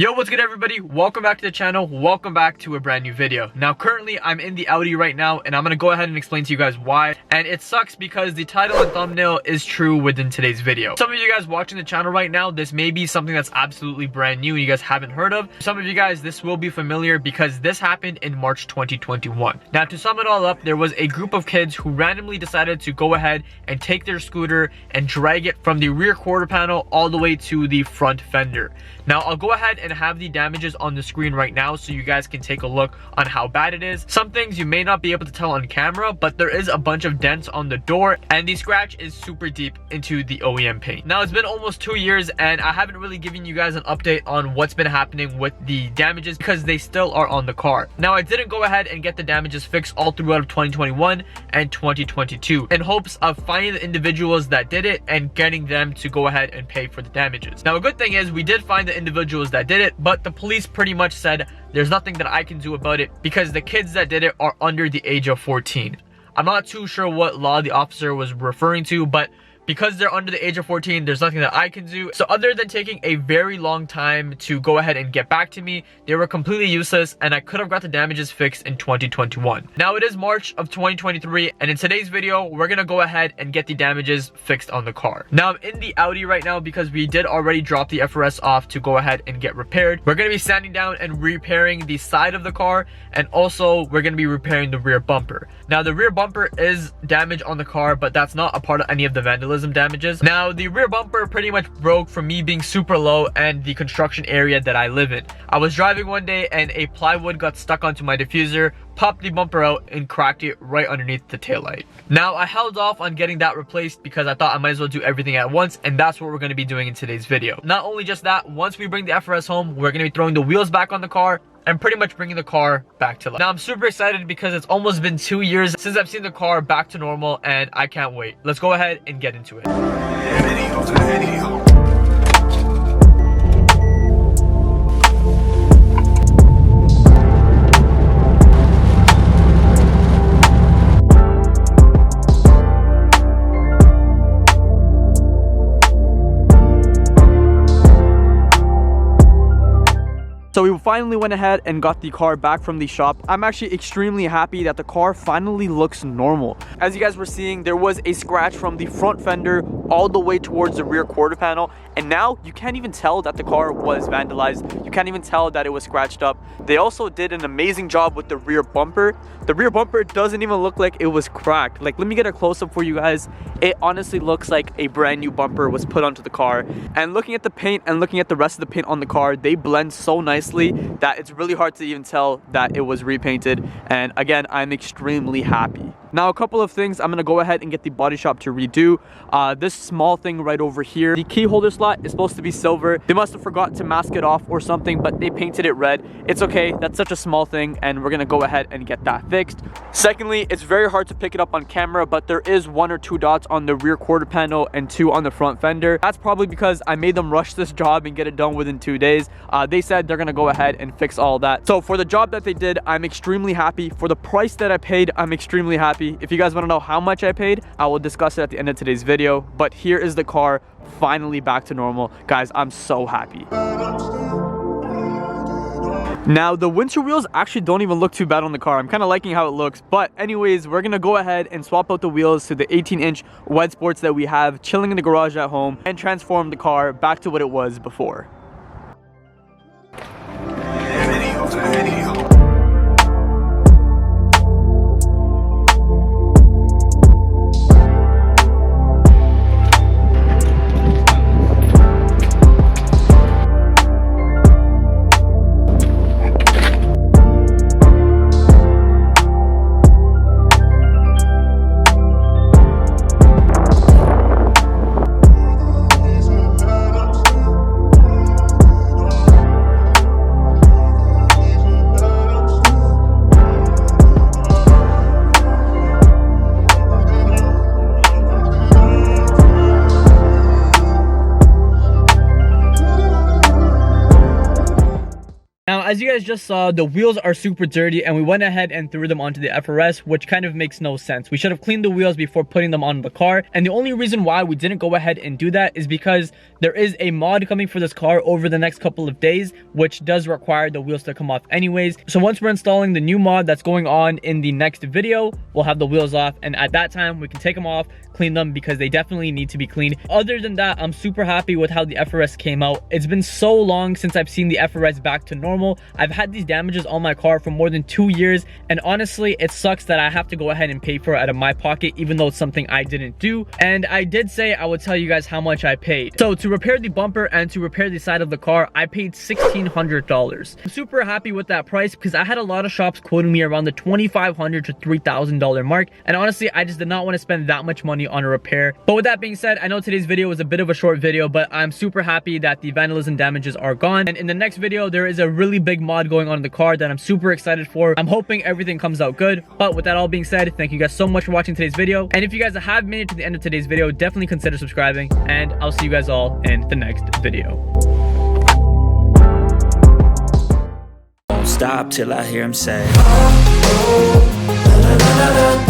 Yo, what's good everybody? Welcome back to the channel. Welcome back to a brand new video. Now currently I'm in the Audi right now and I'm gonna go ahead and explain to you guys why. And it sucks because the title and thumbnail is true within today's video. Some of you guys watching the channel right now, this may be something that's absolutely brand new and you guys haven't heard of. Some of you guys, this will be familiar because this happened in March 2021. Now to sum it all up, there was a group of kids who randomly decided to go ahead and take their scooter and drag it from the rear quarter panel all the way to the front fender. Now I'll go ahead and have the damages on the screen right now so you guys can take a look on how bad it is. Some things you may not be able to tell on camera, but there is a bunch of dents on the door and the scratch is super deep into the OEM paint. Now it's been almost 2 years and I haven't really given you guys an update on what's been happening with the damages because they still are on the car. Now I didn't go ahead and get the damages fixed all throughout of 2021 and 2022 in hopes of finding the individuals that did it and getting them to go ahead and pay for the damages. Now a good thing is we did find the individuals that did it, but the police pretty much said there's nothing that I can do about it because the kids that did it are under the age of 14. I'm not too sure what law the officer was referring to, but because they're under the age of 14, there's nothing that I can do. So other than taking a very long time to go ahead and get back to me, they were completely useless and I could have got the damages fixed in 2021. Now it is March of 2023 and in today's video, we're gonna go ahead and get the damages fixed on the car. Now I'm in the Audi right now because we did already drop the FRS off to go ahead and get repaired. We're gonna be sanding down and repairing the side of the car and also we're gonna be repairing the rear bumper. Now the rear bumper is damaged on the car, but that's not a part of any of the vandalism damages. Now the rear bumper pretty much broke from me being super low and the construction area that I live in. I was driving one day and a plywood got stuck onto my diffuser, popped the bumper out and cracked it right underneath the taillight. Now I held off on getting that replaced because I thought I might as well do everything at once, and that's what we're going to be doing in today's video. Not only just that, once we bring the FRS home, we're going to be throwing the wheels back on the car and pretty much bringing the car back to life. Now I'm super excited because it's almost been 2 years since I've seen the car back to normal and I can't wait. Let's go ahead and get into it. So we finally went ahead and got the car back from the shop. I'm actually extremely happy that the car finally looks normal. As you guys were seeing, there was a scratch from the front fender all the way towards the rear quarter panel. And now you can't even tell that the car was vandalized. You can't even tell that it was scratched up. They also did an amazing job with the rear bumper. The rear bumper doesn't even look like it was cracked. Like, let me get a close-up for you guys. It honestly looks like a brand new bumper was put onto the car. And looking at the paint and looking at the rest of the paint on the car, they blend so nicely that it's really hard to even tell that it was repainted. And again, I'm extremely happy. Now a couple of things I'm gonna go ahead and get the body shop to redo. This small thing right over here, the key holder slot is supposed to be silver. They must have forgot to mask it off or something, but they painted it red. It's okay, that's such a small thing and we're gonna go ahead and get that fixed. Secondly, it's very hard to pick it up on camera, but there is 1 or 2 dots on the rear quarter panel and 2 on the front fender. That's probably because I made them rush this job and get it done within 2 days. They said they're gonna go ahead and fix all that. So for the job that they did, I'm extremely happy. For the price that I paid, I'm extremely happy. If you guys want to know how much I paid, I will discuss it at the end of today's video. But here is the car finally back to normal. Guys, I'm so happy. Now the windshield wheels actually don't even look too bad on the car. I'm kind of liking how it looks. But anyways, we're gonna go ahead and swap out the wheels to the 18-inch Wedsports that we have chilling in the garage at home and transform the car back to what it was before. as you guys just saw, the wheels are super dirty and we went ahead and threw them onto the FRS, which kind of makes no sense. We should have cleaned the wheels before putting them on the car, and the only reason why we didn't go ahead and do that is because there is a mod coming for this car over the next couple of days, which does require the wheels to come off anyways. So once we're installing the new mod that's going on in the next video, we'll have the wheels off, and at that time we can take them off, clean them, because they definitely need to be cleaned. Other than that, I'm super happy with how the FRS came out. It's been so long since I've seen the FRS back to normal. I've had these damages on my car for more than 2 years, and honestly it sucks that I have to go ahead and pay for it out of my pocket, even though it's something I didn't do. And I did say I would tell you guys how much I paid. So to repair the bumper and to repair the side of the car, I paid $1,600. I'm super happy with that price because I had a lot of shops quoting me around the $2,500 to $3,000 mark, and honestly I just did not want to spend that much money on a repair. But with that being said, I know today's video was a bit of a short video, but I'm super happy that the vandalism damages are gone. And in the next video, there is a really big mod going on in the car that I'm super excited for. I'm hoping everything comes out good. But with that all being said, thank you guys so much for watching today's video. And if you guys have made it to the end of today's video, definitely consider subscribing, and I'll see you guys all in the next video. Stop till I hear him say, oh, oh, la, la, la, la.